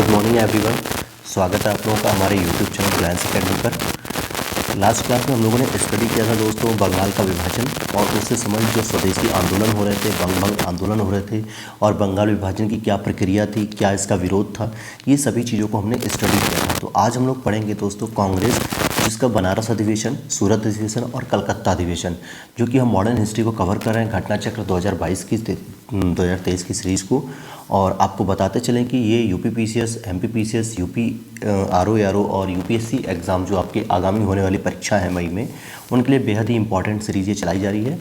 Good morning everyone. स्वागत है आप लोगों का हमारे यूट्यूब चैनल रिलायंस अकेडमी पर। लास्ट क्लास में हम लोगों ने स्टडी किया था दोस्तों बंगाल का विभाजन और उससे संबंधित जो स्वदेशी आंदोलन हो रहे थे, बंग आंदोलन हो रहे थे और बंगाल विभाजन की क्या प्रक्रिया थी, क्या इसका विरोध था, ये सभी चीज़ों को हमने स्टडी किया था। तो आज हम लोग पढ़ेंगे दोस्तों कांग्रेस, जिसका बनारस अधिवेशन, सूरत अधिवेशन और कलकत्ता अधिवेशन, जो कि हम मॉडर्न हिस्ट्री को कवर कर रहे हैं घटना चक्र 2023 की सीरीज़ को। और आपको बताते चलें कि ये UP PCS, MP PCS, UP RO और यूपीएससी एग्ज़ाम जो आपके आगामी होने वाली परीक्षा है मई में, उनके लिए बेहद ही इंपॉर्टेंट सीरीज़ ये चलाई जा रही है।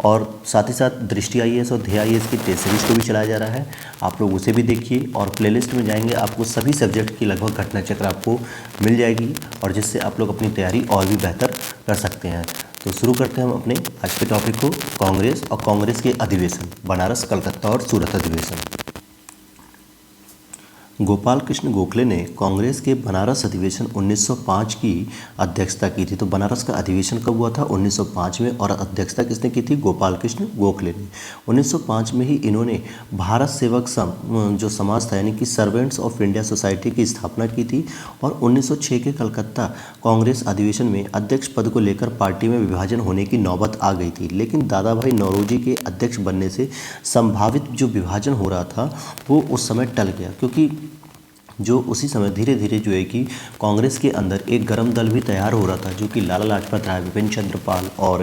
और साथ ही साथ दृष्टि आईएएस और ध्येय आईएएस की टेस्ट सीरीज़ को भी चलाया जा रहा है। आप लोग उसे भी देखिए और प्लेलिस्ट में जाएंगे, आपको सभी सब्जेक्ट की लगभग घटना चक्र आपको मिल जाएगी और जिससे आप लोग अपनी तैयारी और भी बेहतर कर सकते हैं। तो शुरू करते हैं हम अपने आज के टॉपिक को, कांग्रेस और कांग्रेस के अधिवेशन, बनारस, कलकत्ता और सूरत अधिवेशन। गोपाल कृष्ण गोखले ने कांग्रेस के बनारस अधिवेशन 1905 की अध्यक्षता की थी। तो बनारस का अधिवेशन कब हुआ था? 1905 में। और अध्यक्षता किसने की थी? गोपाल कृष्ण गोखले ने। 1905 में ही इन्होंने भारत सेवक संघ जो समाज था, यानी कि सर्वेंट्स ऑफ इंडिया सोसाइटी की स्थापना की थी। और 1906 के कलकत्ता कांग्रेस अधिवेशन में अध्यक्ष पद को लेकर पार्टी में विभाजन होने की नौबत आ गई थी, लेकिन दादा भाई नौरोजी के अध्यक्ष बनने से संभावित जो विभाजन हो रहा था वो उस समय टल गया, क्योंकि जो उसी समय धीरे धीरे जो है कि कांग्रेस के अंदर एक गर्म दल भी तैयार हो रहा था, जो कि लाला लाजपत राय, विपिन चंद्र पाल और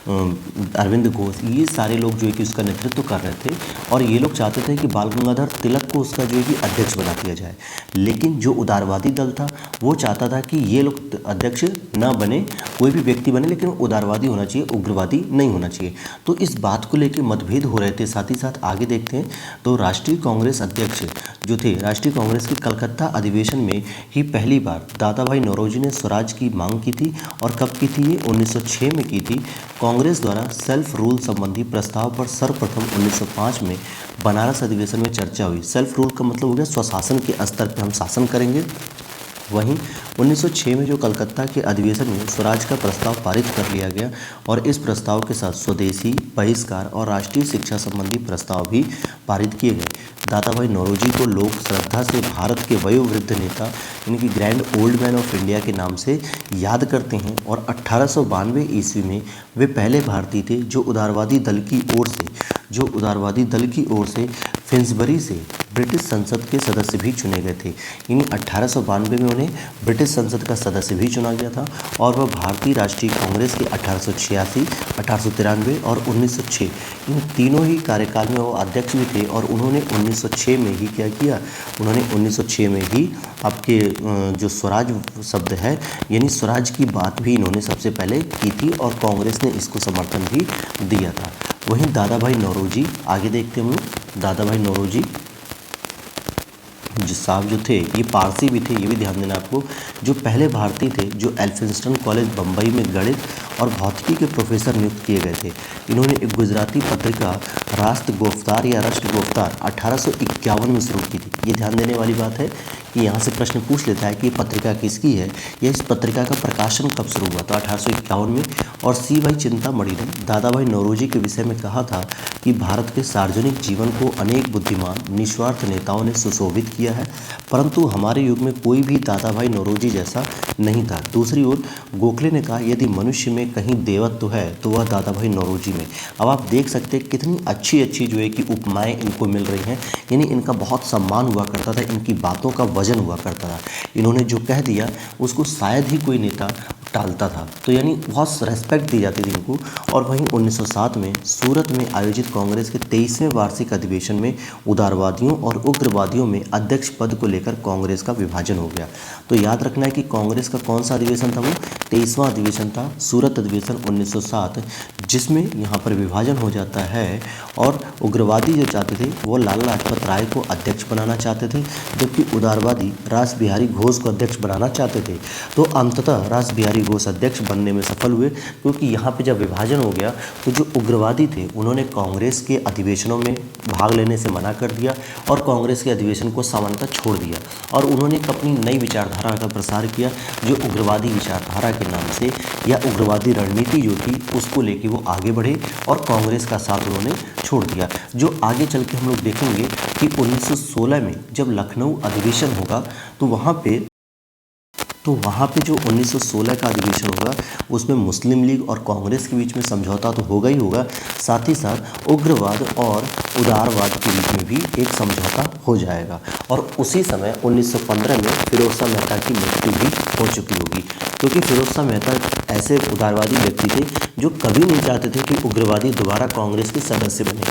अरविंद घोष, ये सारे लोग जो है कि उसका नेतृत्व कर रहे थे। और ये लोग चाहते थे कि बाल गंगाधर तिलक को उसका जो है कि अध्यक्ष बना दिया जाए। लेकिन जो उदारवादी दल था वो चाहता था कि ये लोग अध्यक्ष न बने, कोई भी व्यक्ति बने, लेकिन उदारवादी होना चाहिए, उग्रवादी नहीं होना चाहिए। तो इस बात को लेकर मतभेद हो रहे थे। साथ ही साथ आगे देखते हैं तो राष्ट्रीय कांग्रेस अध्यक्ष जो थे, राष्ट्रीय कांग्रेस के कलकत्ता अधिवेशन में ही पहली बार दादा भाई नौरोजी ने स्वराज की मांग की थी। और कब की थी ये? 1906 में की थी। कांग्रेस द्वारा सेल्फ रूल संबंधी प्रस्ताव पर सर्वप्रथम 1905 में बनारस अधिवेशन में चर्चा हुई। सेल्फ रूल का मतलब हो गया स्वशासन के स्तर पर हम शासन करेंगे। वहीं 1906 में जो कलकत्ता के अधिवेशन में स्वराज का प्रस्ताव पारित कर लिया गया और इस प्रस्ताव के साथ स्वदेशी, बहिष्कार और राष्ट्रीय शिक्षा संबंधी प्रस्ताव भी पारित किए गए। दादा भाई नौरोजी को लोग श्रद्धा से भारत के वयोवृद्ध नेता, यानी कि grand old man of India के नाम से याद करते हैं। और 1892 ईस्वी में वे पहले भारतीय थे जो उदारवादी दल की ओर से फिन्सबरी से ब्रिटिश संसद के सदस्य भी चुने गए थे। यानी 1892 में उन्हें ब्रिटिश संसद का सदस्य भी चुना गया था। और वह भारतीय राष्ट्रीय कांग्रेस के 1886, 1893 और 1906 इन तीनों ही कार्यकाल में वो अध्यक्ष भी थे। और उन्होंने 1906 में ही क्या किया? उन्होंने 1906 में ही आपके जो स्वराज शब्द है, यानी स्वराज की बात भी इन्होंने सबसे पहले की थी और कांग्रेस ने इसको समर्थन भी दिया था। वहीं दादा भाई नौरोजी, आगे देखते हम लोग, दादा भाई नौरोजी जो साहब जो थे ये पारसी भी थे, ये भी ध्यान देना आपको, जो पहले भारतीय थे जो एल्फिंस्टन कॉलेज बम्बई में गणित और भौतिकी के प्रोफेसर नियुक्त किए गए थे। इन्होंने एक गुजराती पत्रिका राष्ट्र गोफ्तार या राष्ट्र गोफ्तार 1851 में शुरू की थी। ये ध्यान देने वाली बात है कि यहाँ से प्रश्न पूछ लेता है कि ये पत्रिका किसकी है या इस पत्रिका का प्रकाशन कब शुरू हुआ? तो 1851 में। और सी भाई चिंतामणि ने दादा भाई नौरोजी के विषय में कहा था कि भारत के सार्वजनिक जीवन को अनेक बुद्धिमान निस्वार्थ नेताओं ने सुशोभित किया है, परंतु हमारे युग में कोई भी दादा भाई नौरोजी जैसा नहीं था। दूसरी ओर गोखले ने कहा यदि मनुष्य में कहीं देवत्व है तो वह दादा भाई नौरोजी में। अब आप देख सकते हैं कितनी अच्छी अच्छी जो है कि उपमाएं इनको मिल रही हैं, यानी इनका बहुत सम्मान हुआ करता था, इनकी बातों का वजन हुआ करता था। इन्होंने जो कह दिया उसको शायद ही कोई नेता टालता था, तो यानी बहुत रेस्पेक्ट दी जाती थी इनको। और वहीं 1907 में सूरत में आयोजित कांग्रेस के 23वें वार्षिक अधिवेशन में उदारवादियों और उग्रवादियों में अध्यक्ष पद को लेकर कांग्रेस का विभाजन हो गया। तो याद रखना है कि कांग्रेस का कौन सा अधिवेशन था? वो 23वां अधिवेशन था, सूरत अधिवेशन 1907, जिसमें यहाँ पर विभाजन हो जाता है। और उग्रवादी जो चाहते थे वो लाला लाजपत राय को अध्यक्ष बनाना चाहते थे, जबकि उदारवादी रास बिहारी घोष को अध्यक्ष बनाना चाहते थे। तो अंततः रास बिहारी बिहारी घोष अध्यक्ष बनने में सफल हुए, क्योंकि यहाँ पे जब विभाजन हो गया तो जो उग्रवादी थे उन्होंने कांग्रेस के अधिवेशनों में भाग लेने से मना कर दिया और कांग्रेस के अधिवेशन को सामान्यतः छोड़ दिया और उन्होंने एक अपनी नई विचारधारा का प्रसार किया, जो उग्रवादी विचारधारा के नाम से या उग्रवादी रणनीति जो थी उसको लेके वो आगे बढ़े और कांग्रेस का साथ उन्होंने छोड़ दिया। जो आगे चल के हम लोग देखेंगे कि 1916 में जब लखनऊ अधिवेशन होगा तो वहाँ पे जो 1916 का अधिवेशन होगा उसमें मुस्लिम लीग और कांग्रेस के बीच में समझौता तो होगा ही होगा, साथ ही साथ उग्रवाद और उदारवाद के बीच में भी एक समझौता हो जाएगा। और उसी समय 1915 में फिरोज शाह मेहता की मृत्यु भी हो चुकी होगी, क्योंकि फिरोज शाह मेहता ऐसे उदारवादी व्यक्ति थे जो कभी नहीं चाहते थे कि उग्रवादी दोबारा कांग्रेस के सदस्य बने।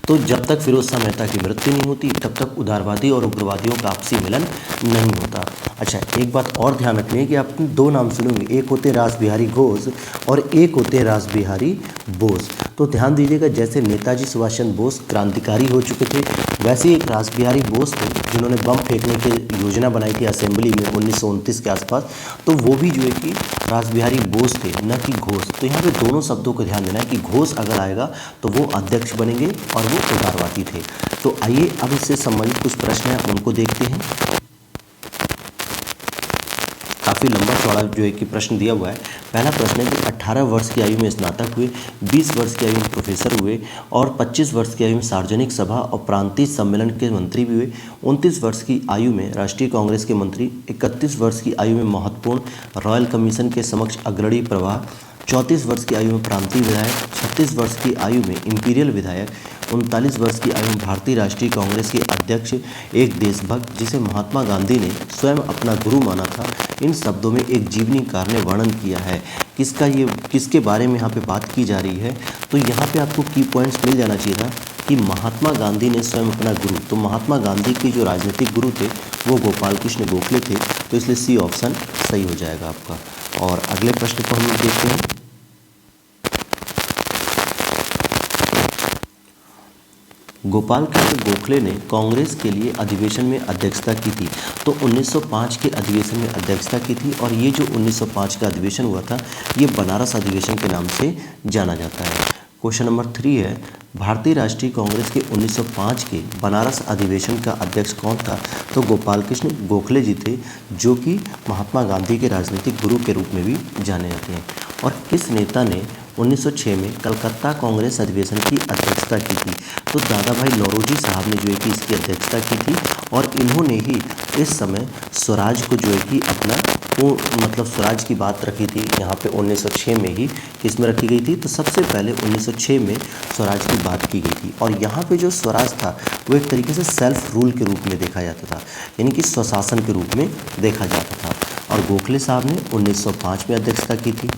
तो जब तक फिरोज शाह मेहता की मृत्यु नहीं होती तब तक उदारवादी और उग्रवादियों का आपसी मिलन नहीं होता। अच्छा, एक बात और ध्यान रखनी है कि आप दो नाम सुनोगे, एक होते रास बिहारी घोष और एक होते रास बिहारी बोस। तो ध्यान दीजिएगा, जैसे नेताजी सुभाष चंद्र बोस क्रांतिकारी हो चुके थे, वैसे ही एक रास बिहारी बोस थे जिन्होंने बम फेंकने की योजना बनाई थी असेंबली में 1929 के आसपास, तो वो भी जो है कि रास बिहारी बोस थे, न कि घोष। तो यहाँ पे दोनों शब्दों को ध्यान देना है कि घोष अगर आएगा तो वो अध्यक्ष बनेंगे और वो उदारवादी थे। तो आइए अब इससे संबंधित कुछ प्रश्न हैं उनको देखते हैं। काफ़ी लंबा चौड़ा जो है कि प्रश्न दिया हुआ है। पहला प्रश्न है कि 18 वर्ष की आयु में स्नातक हुए, 20 वर्ष की आयु में प्रोफेसर हुए और 25 वर्ष की आयु में सार्वजनिक सभा और प्रांतीय सम्मेलन के मंत्री भी हुए, 29 वर्ष की आयु में राष्ट्रीय कांग्रेस के मंत्री, 31 वर्ष की आयु में महत्वपूर्ण रॉयल कमीशन के समक्ष अग्रणी प्रवाह, 34 वर्ष की आयु में प्रांतीय विधायक, 36 वर्ष की आयु में इंपीरियल विधायक, 39 वर्ष की आयु में भारतीय राष्ट्रीय कांग्रेस के अध्यक्ष, एक देशभक्त जिसे महात्मा गांधी ने स्वयं अपना गुरु माना था। इन शब्दों में एक जीवनीकार ने वर्णन किया है। किसके बारे में यहाँ पे बात की जा रही है? तो यहाँ पे आपको की पॉइंट्स मिल जाना चाहिए था कि महात्मा गांधी ने स्वयं अपना गुरु, तो महात्मा गांधी के जो राजनीतिक गुरु थे वो गोपाल कृष्ण गोखले थे, तो इसलिए सी ऑप्शन सही हो जाएगा आपका। और अगले प्रश्न को हम लोग देखते हैं। गोपाल कृष्ण गोखले ने कांग्रेस के लिए अधिवेशन में अध्यक्षता की थी, तो 1905 के अधिवेशन में अध्यक्षता की थी और ये जो 1905 का अधिवेशन हुआ था ये बनारस अधिवेशन के नाम से जाना जाता है। क्वेश्चन नंबर 3 है, भारतीय राष्ट्रीय कांग्रेस के 1905 के बनारस अधिवेशन का अध्यक्ष कौन था? तो गोपाल कृष्ण गोखले जी थे, जो कि महात्मा गांधी के राजनीतिक गुरु के रूप में भी जाने जाते हैं। और किस नेता ने 1906 में कलकत्ता कांग्रेस अधिवेशन की अध्यक्षता की थी? तो दादा भाई नौरोजी साहब ने जो है कि इसकी अध्यक्षता की थी और इन्होंने ही इस समय स्वराज को जो है कि अपना मतलब स्वराज की बात रखी थी। यहाँ पे 1906 में ही किसमें रखी गई थी? तो सबसे पहले 1906 में स्वराज की बात की गई थी और यहाँ पे जो स्वराज था वो एक तरीके से सेल्फ रूल के रूप में देखा जाता था, यानी कि स्वशासन के रूप में देखा जाता था। और गोखले साहब ने 1905 में अध्यक्षता की थी।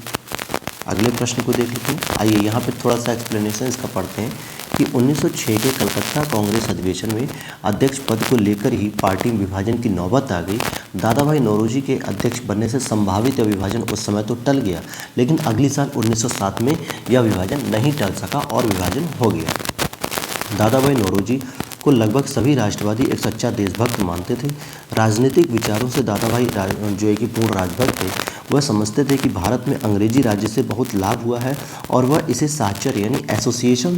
अगले प्रश्न को देख लेते हैं। आइए यहाँ पे थोड़ा सा एक्सप्लेनेशन इसका पढ़ते हैं कि 1906 के कलकत्ता कांग्रेस अधिवेशन में अध्यक्ष पद को लेकर ही पार्टी में विभाजन की नौबत आ गई। दादा भाई नौरोजी के अध्यक्ष बनने से संभावित यह विभाजन उस समय तो टल गया, लेकिन अगली साल 1907 में यह विभाजन नहीं टल सका और विभाजन हो गया। दादा भाई नौरोजी को लगभग सभी राष्ट्रवादी एक सच्चा देशभक्त मानते थे। राजनीतिक विचारों से दादा भाई जो है कि पूर्ण राजभक्त थे। वह समझते थे कि भारत में अंग्रेजी राज्य से बहुत लाभ हुआ है और वह इसे साहचर्य यानी एसोसिएशन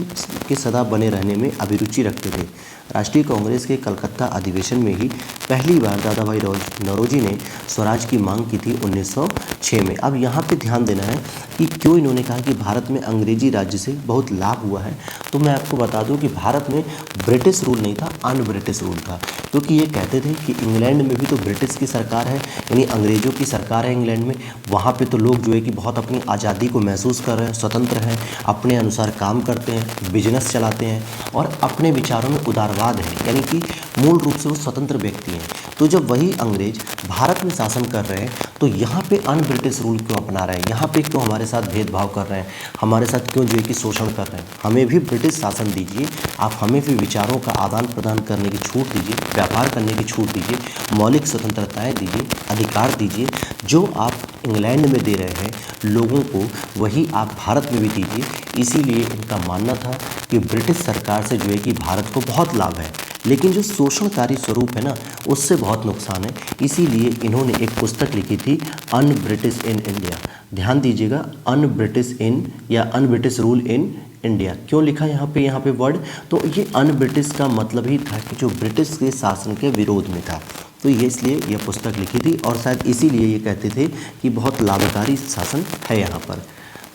के सदा बने रहने में अभिरुचि रखते थे। राष्ट्रीय कांग्रेस के कलकत्ता अधिवेशन में ही पहली बार दादा भाई नौरोजी ने स्वराज की मांग की थी 1906 में। अब यहाँ पे ध्यान देना है कि क्यों इन्होंने कहा कि भारत में अंग्रेजी राज्य से बहुत लाभ हुआ है। तो मैं आपको बता दूं कि भारत में ब्रिटिश रूल नहीं था, अन ब्रिटिश रूल था, क्योंकि ये कहते थे कि इंग्लैंड में भी तो ब्रिटिश की सरकार है, यानी अंग्रेज़ों की सरकार है इंग्लैंड में। वहाँ पे तो लोग जो है कि बहुत अपनी आज़ादी को महसूस कर रहे हैं, स्वतंत्र हैं, अपने अनुसार काम करते हैं, बिजनेस चलाते हैं और अपने विचारों में उदारवाद है, यानी कि मूल रूप से वो स्वतंत्र व्यक्ति हैं। तो जब वही अंग्रेज भारत में शासन कर रहे हैं तो यहाँ पे अन ब्रिटिश रूल क्यों अपना रहे हैं? यहाँ पे क्यों हमारे साथ भेदभाव कर रहे हैं? हमारे साथ क्यों जो है कि शोषण कर रहे हैं? हमें भी ब्रिटिश शासन दीजिए, आप हमें भी विचारों का आदान प्रदान करने की छूट दीजिए, व्यापार करने की छूट दीजिए, मौलिक स्वतंत्रताएं दीजिए, अधिकार दीजिए। जो आप इंग्लैंड में दे रहे हैं लोगों को, वही आप भारत में भी दीजिए। इसीलिए इनका मानना था कि ब्रिटिश सरकार से जो है कि भारत को बहुत लाभ है, लेकिन जो शोषणकारी स्वरूप है ना, उससे बहुत नुकसान है। इसीलिए इन्होंने एक पुस्तक लिखी थी अन ब्रिटिश इन इंडिया। ध्यान दीजिएगा, अन ब्रिटिश इन या un British rule in India. क्यों लिखा यहाँ पे वर्ड? तो ये अन ब्रिटिश का मतलब ही था कि जो ब्रिटिश के शासन के विरोध में था, तो ये इसलिए यह पुस्तक लिखी थी और शायद इसीलिए ये कहते थे कि बहुत लाभकारी शासन है यहाँ पर।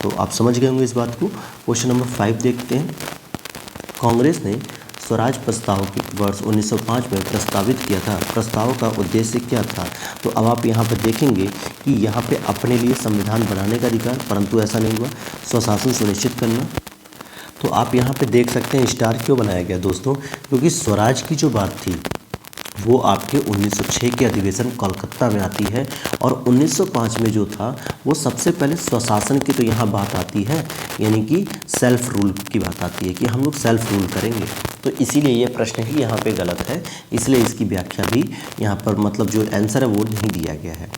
तो आप समझ गए होंगे इस बात को। क्वेश्चन नंबर 5 देखते हैं। कांग्रेस ने स्वराज प्रस्ताव की वर्ष 1905 में प्रस्तावित किया था। प्रस्ताव का उद्देश्य क्या था? तो अब आप यहाँ पर देखेंगे कि यहाँ पे अपने लिए संविधान बनाने का अधिकार, परंतु ऐसा नहीं हुआ। स्वशासन सुनिश्चित करना। तो आप यहाँ पे देख सकते हैं स्टार क्यों बनाया गया दोस्तों, क्योंकि स्वराज की जो बात थी वो आपके 1906 के अधिवेशन कोलकाता में आती है और 1905 में जो था वो सबसे पहले स्वशासन की तो यहाँ बात आती है, यानी कि सेल्फ रूल की बात आती है कि हम लोग सेल्फ रूल करेंगे। तो इसीलिए ये प्रश्न ही यहाँ पे गलत है, इसलिए इसकी व्याख्या भी यहाँ पर मतलब जो आंसर है वो नहीं दिया गया है।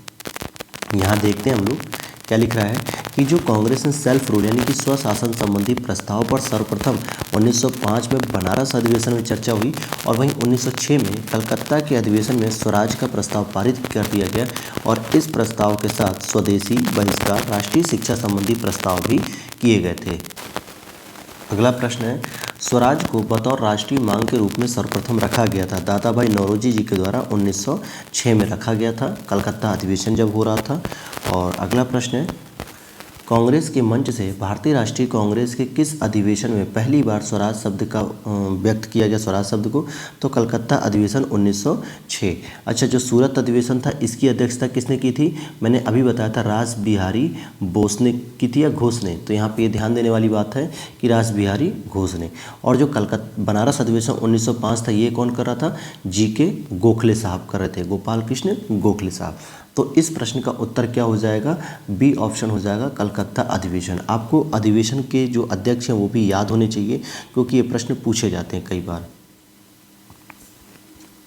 यहाँ देखते हैं हम लोग क्या लिख रहा है कि जो कांग्रेस ने सेल्फ रूल यानी कि स्वशासन संबंधी प्रस्ताव पर सर्वप्रथम 1905 में बनारस अधिवेशन में चर्चा हुई और वहीं 1906 में कलकत्ता के अधिवेशन में स्वराज का प्रस्ताव पारित कर दिया गया और इस प्रस्ताव के साथ स्वदेशी बहिष्कार, राष्ट्रीय शिक्षा संबंधी प्रस्ताव भी किए गए थे। अगला प्रश्न है, स्वराज को बतौर राष्ट्रीय मांग के रूप में सर्वप्रथम रखा गया था। दादा भाई नौरोजी जी के द्वारा 1906 में रखा गया था, कलकत्ता अधिवेशन जब हो रहा था। और अगला प्रश्न है, कांग्रेस के मंच से भारतीय राष्ट्रीय कांग्रेस के किस अधिवेशन में पहली बार स्वराज शब्द का व्यक्त किया गया स्वराज शब्द को? तो कलकत्ता अधिवेशन 1906। अच्छा, जो सूरत अधिवेशन था इसकी अध्यक्षता किसने की थी? मैंने अभी बताया था रास बिहारी बोस ने की थी या घोष ने। तो यहाँ पे ये ध्यान देने वाली बात है कि रास बिहारी घोष ने। और जो कलकत्ता बनारस अधिवेशन 1905 था ये कौन कर रहा था? जी.के. गोखले साहब कर रहे थे, गोपाल कृष्ण गोखले साहब। तो इस प्रश्न का उत्तर क्या हो जाएगा? बी ऑप्शन हो जाएगा, कलकत्ता अधिवेशन। आपको अधिवेशन के जो अध्यक्ष हैं वो भी याद होने चाहिए क्योंकि ये प्रश्न पूछे जाते हैं कई बार।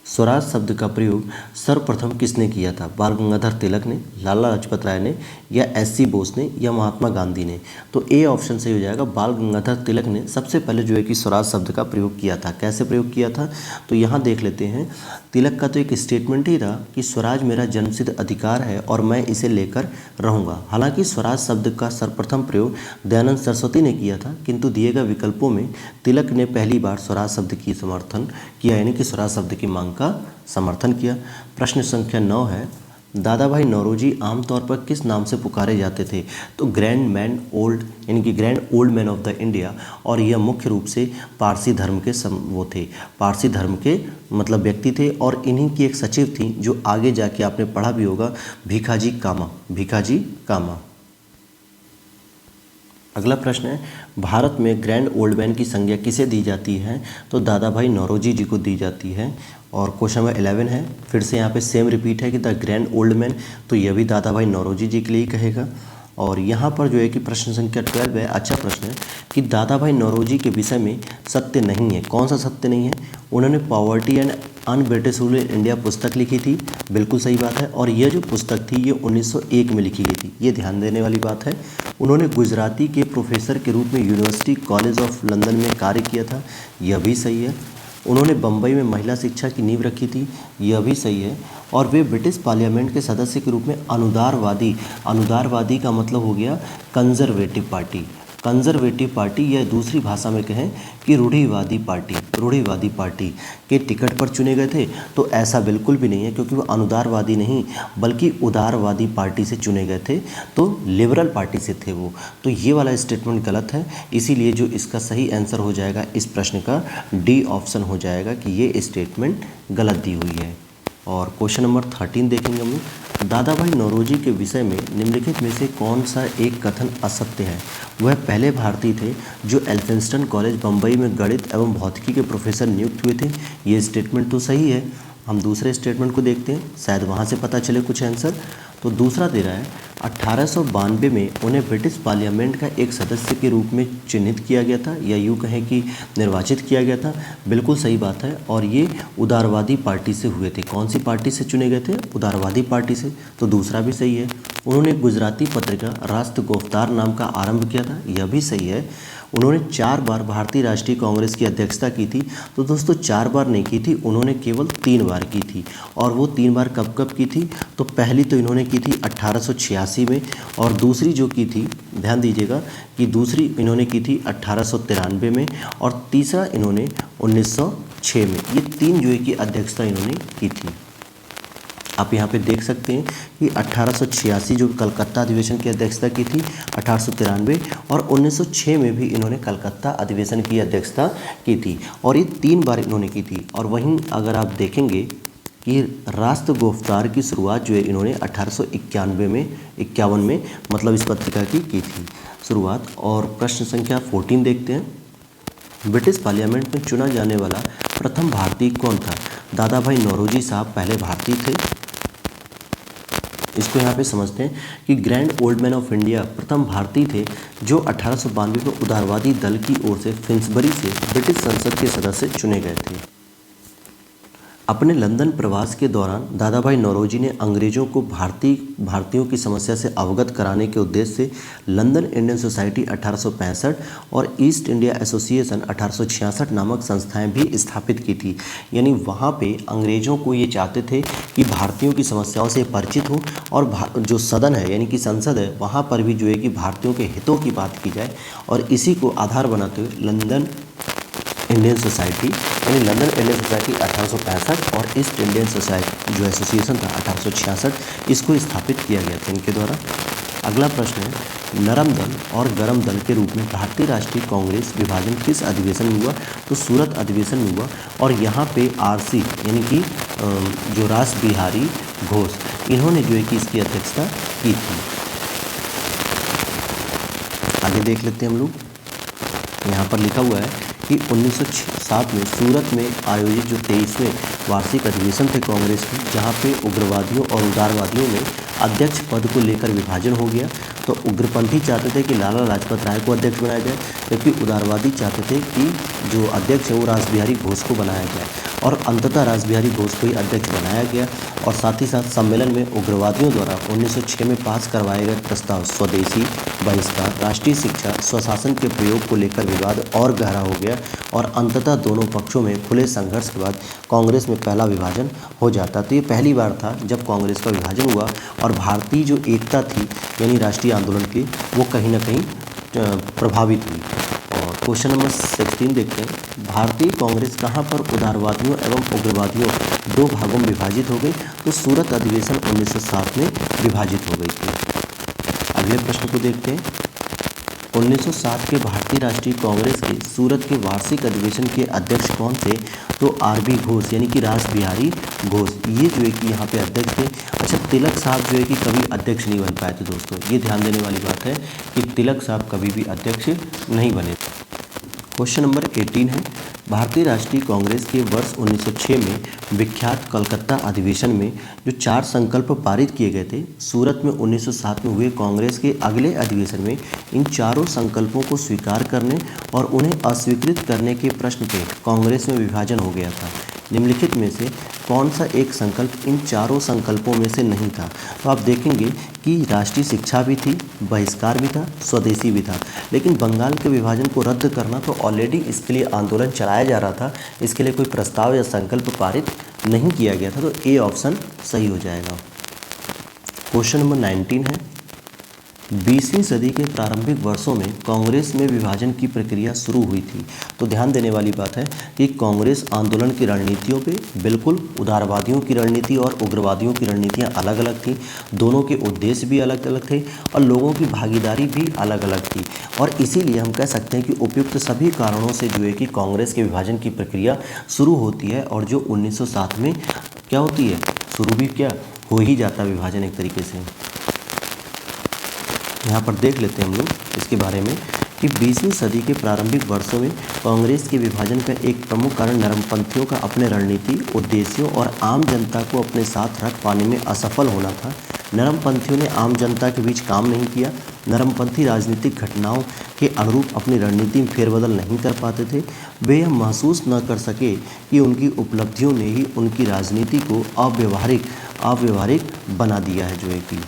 स्वराज शब्द का प्रयोग सर्वप्रथम किसने किया था? बाल गंगाधर तिलक ने, लाला लाजपत राय ने या एस.सी. बोस ने या महात्मा गांधी ने? तो ए ऑप्शन सही हो जाएगा, बाल गंगाधर तिलक ने सबसे पहले जो है कि स्वराज शब्द का प्रयोग किया था। कैसे प्रयोग किया था? तो यहाँ देख लेते हैं। तिलक का तो एक स्टेटमेंट ही था कि स्वराज मेरा जन्मसिद्ध अधिकार है और मैं इसे लेकर रहूँगा। हालांकि स्वराज शब्द का सर्वप्रथम प्रयोग दयानंद सरस्वती ने किया था, किंतु दिए गए विकल्पों में तिलक ने पहली बार स्वराज शब्द की समर्थन किया, यानी कि स्वराज शब्द की मांग का समर्थन किया। प्रश्न संख्या 9 है, दादा भाई नौरोजी आमतौर पर किस नाम से पुकारे जाते थे? तो ग्रैंड मैन ओल्ड यानी कि grand old man of the India. और यह मुख्य रूप से पारसी धर्म के वो थे, पारसी धर्म के मतलब व्यक्ति थे और इन्हीं की एक सचिव थी जो आगे जाके आपने पढ़ा भी होगा, भीखाजी कामा, भीखाजी कामा। अगला प्रश्न है, भारत में ग्रैंड ओल्ड मैन की संज्ञा किसे दी जाती है? तो दादा भाई नौरोजी जी को दी जाती है। और क्वेश्चन नंबर 11 है, फिर से यहाँ पे सेम रिपीट है कि द ग्रैंड ओल्ड मैन, तो यह भी दादा भाई नौरोजी जी के लिए ही कहेगा। और यहाँ पर जो है कि प्रश्न संख्या 12 है, अच्छा प्रश्न है कि दादा भाई नौरोजी के विषय में सत्य नहीं है। कौन सा सत्य नहीं है? उन्होंने poverty and un British rule in India पुस्तक लिखी थी, बिल्कुल सही बात है। और यह जो पुस्तक थी ये 1901 में लिखी गई थी, ये ध्यान देने वाली बात है। उन्होंने गुजराती के प्रोफेसर के रूप में यूनिवर्सिटी कॉलेज ऑफ लंदन में कार्य किया था, यह भी सही है। उन्होंने बम्बई में महिला शिक्षा की नींव रखी थी, यह भी सही है। और वे ब्रिटिश पार्लियामेंट के सदस्य के रूप में अनुदारवादी, अनुदारवादी का मतलब हो गया कंजर्वेटिव पार्टी, कंजर्वेटिव पार्टी या दूसरी भाषा में कहें कि रूढ़िवादी पार्टी, रूढ़िवादी पार्टी के टिकट पर चुने गए थे। तो ऐसा बिल्कुल भी नहीं है क्योंकि वो अनुदारवादी नहीं बल्कि उदारवादी पार्टी से चुने गए थे, तो लिबरल पार्टी से थे वो। तो ये वाला स्टेटमेंट गलत है, इसीलिए जो इसका सही आंसर हो जाएगा इस प्रश्न का डी ऑप्शन हो जाएगा कि ये स्टेटमेंट गलत दी हुई है। और क्वेश्चन नंबर 13 देखेंगे हम लोग, दादा भाई नौरोजी के विषय में निम्नलिखित में से कौन सा एक कथन असत्य है? वह पहले भारतीय थे जो एल्फिंस्टन कॉलेज बम्बई में गणित एवं भौतिकी के प्रोफेसर नियुक्त हुए थे, ये स्टेटमेंट तो सही है। हम दूसरे स्टेटमेंट को देखते हैं, शायद वहाँ से पता चले कुछ आंसर। तो दूसरा दे रहा है, 1892 में उन्हें ब्रिटिश पार्लियामेंट का एक सदस्य के रूप में चिन्हित किया गया था या यूँ कहें कि निर्वाचित किया गया था, बिल्कुल सही बात है। और ये उदारवादी पार्टी से हुए थे। कौन सी पार्टी से चुने गए थे? उदारवादी पार्टी से, तो दूसरा भी सही है। उन्होंने गुजराती पत्रिका राष्ट्र गोफ्तार नाम का आरंभ किया था, यह भी सही है। उन्होंने 4 बार भारतीय राष्ट्रीय कांग्रेस की अध्यक्षता की थी। तो दोस्तों 4 बार नहीं की थी, उन्होंने केवल 3 बार की थी। और वो 3 बार कब कब की थी? तो पहली तो इन्होंने की थी 1886 में, और दूसरी जो की थी, ध्यान दीजिएगा कि दूसरी इन्होंने की थी 1893 में, और तीसरा इन्होंने 1906 में। ये 3 जो है कि अध्यक्षता इन्होंने की थी। आप यहाँ पे देख सकते हैं कि 1886 जो कलकत्ता अधिवेशन की अध्यक्षता की थी, 1893 और 1906 में भी इन्होंने कलकत्ता अधिवेशन की अध्यक्षता की थी, और ये 3 बार इन्होंने की थी। और वहीं अगर आप देखेंगे कि राष्ट्र गुफ्तार की शुरुआत जो है इन्होंने 1851 में मतलब इस पत्रिका की थी शुरुआत। और प्रश्न संख्या 14 देखते हैं। ब्रिटिश पार्लियामेंट में चुना जाने वाला प्रथम भारतीय कौन था? दादा भाई नौरोजी साहब पहले भारतीय थे। इसको यहाँ पे समझते हैं कि grand old man of India प्रथम भारतीय थे जो 1892 में उदारवादी दल की ओर से फिन्सबरी से ब्रिटिश संसद के सदस्य चुने गए थे। अपने लंदन प्रवास के दौरान दादा भाई नौरोजी ने अंग्रेजों को भारतीयों की समस्या से अवगत कराने के उद्देश्य से लंदन इंडियन सोसाइटी 1865 और ईस्ट इंडिया एसोसिएशन 1866 नामक संस्थाएं भी स्थापित की थी। यानी वहाँ पे अंग्रेजों को ये चाहते थे कि भारतीयों की समस्याओं से परिचित हो, और जो सदन है यानी कि संसद है वहाँ पर भी जो है कि भारतीयों के हितों की बात की जाए। और इसी को आधार बनाते हुए लंदन इंडियन सोसाइटी यानी लंदन इंडियन सोसाइटी 1865 और ईस्ट इंडियन सोसाइटी जो एसोसिएशन था 1866, इसको स्थापित किया गया था इनके द्वारा। अगला प्रश्न है, नरम दल और गरम दल के रूप में भारतीय राष्ट्रीय कांग्रेस विभाजन किस अधिवेशन में हुआ? तो सूरत अधिवेशन में हुआ। और यहाँ पे आरसी यानी कि जो रास बिहारी घोष, इन्होंने जो है कि इसकी अध्यक्षता की थी। आगे देख लेते हैं हम लोग। यहाँ पर लिखा हुआ है कि 1907 में सूरत में आयोजित जो 23वें वार्षिक अधिवेशन थे कांग्रेस की, जहाँ पे उग्रवादियों और उदारवादियों में अध्यक्ष पद को लेकर विभाजन हो गया। तो उग्रपंथी चाहते थे कि लाला लाजपत राय को अध्यक्ष बनाया जाए, जबकि उदारवादी चाहते थे कि जो अध्यक्ष है वो रास बिहारी घोष को बनाया जाए, और अंततः रास बिहारी घोष को ही अध्यक्ष बनाया गया। और साथ ही साथ सम्मेलन में उग्रवादियों द्वारा 1906 में पास करवाए गए प्रस्ताव स्वदेशी बहिष्कार, राष्ट्रीय शिक्षा, स्वशासन के प्रयोग को लेकर विवाद और गहरा हो गया, और अंततः दोनों पक्षों में खुले संघर्ष के बाद कांग्रेस में पहला विभाजन हो जाता। तो ये पहली बार था जब कांग्रेस का विभाजन हुआ, और भारतीय जो एकता थी यानी राष्ट्रीय आंदोलन की, वो कहीं ना कहीं प्रभावित हुई। और क्वेश्चन नंबर 16 देखते हैं। भारतीय कांग्रेस कहाँ पर उदारवादियों एवं उग्रवादियों 2 भागों में विभाजित हो गई? तो सूरत अधिवेशन 1907 में विभाजित हो गई थी। अगले प्रश्न को देखते हैं। 1907 के भारतीय राष्ट्रीय कांग्रेस के सूरत के वार्षिक अधिवेशन के अध्यक्ष कौन थे? तो आरबी घोष यानी कि रास बिहारी घोष, ये जो है कि यहाँ पे अध्यक्ष थे। अच्छा, तिलक साहब जो है कि कभी अध्यक्ष नहीं बन पाए थे दोस्तों, ये ध्यान देने वाली बात है कि तिलक साहब कभी भी अध्यक्ष नहीं बने। क्वेश्चन नंबर 18 है, भारतीय राष्ट्रीय कांग्रेस के वर्ष 1906 में विख्यात कलकत्ता अधिवेशन में जो 4 संकल्प पारित किए गए थे, सूरत में 1907 में हुए कांग्रेस के अगले अधिवेशन में इन चारों संकल्पों को स्वीकार करने और उन्हें अस्वीकृत करने के प्रश्न पे कांग्रेस में विभाजन हो गया था। निम्नलिखित में से कौन सा एक संकल्प इन चारों संकल्पों में से नहीं था? तो आप देखेंगे कि राष्ट्रीय शिक्षा भी थी, बहिष्कार भी था, स्वदेशी भी था, लेकिन बंगाल के विभाजन को रद्द करना तो ऑलरेडी इसके लिए आंदोलन चलाया जा रहा था, इसके लिए कोई प्रस्ताव या संकल्प पारित नहीं किया गया था। तो ए ऑप्शन सही हो जाएगा। क्वेश्चन नंबर 19 है, 20वीं सदी के प्रारंभिक वर्षों में कांग्रेस में विभाजन की प्रक्रिया शुरू हुई थी। तो ध्यान देने वाली बात है कि कांग्रेस आंदोलन की रणनीतियों पे बिल्कुल उदारवादियों की रणनीति और उग्रवादियों की रणनीतियाँ अलग अलग थी, दोनों के उद्देश्य भी अलग अलग थे और लोगों की भागीदारी भी अलग अलग थी। और इसीलिए हम कह सकते हैं कि उपयुक्त सभी कारणों से जो है कि कांग्रेस के विभाजन की प्रक्रिया शुरू होती है, और जो 1907 में क्या होती है, शुरू भी क्या हो ही जाता है विभाजन एक तरीके से। यहाँ पर देख लेते हैं हम लोग इसके बारे में कि 20वीं सदी के प्रारंभिक वर्षों में कांग्रेस के विभाजन का एक प्रमुख कारण नरमपंथियों का अपने रणनीति, उद्देश्यों और आम जनता को अपने साथ रख पाने में असफल होना था। नरमपंथियों ने आम जनता के बीच काम नहीं किया। नरमपंथी राजनीतिक घटनाओं के अनुरूप अपनी रणनीति में फेरबदल नहीं कर पाते थे। वे यह महसूस न कर सके कि उनकी उपलब्धियों ने ही उनकी राजनीति को अव्यवहारिक बना दिया है, जो है कि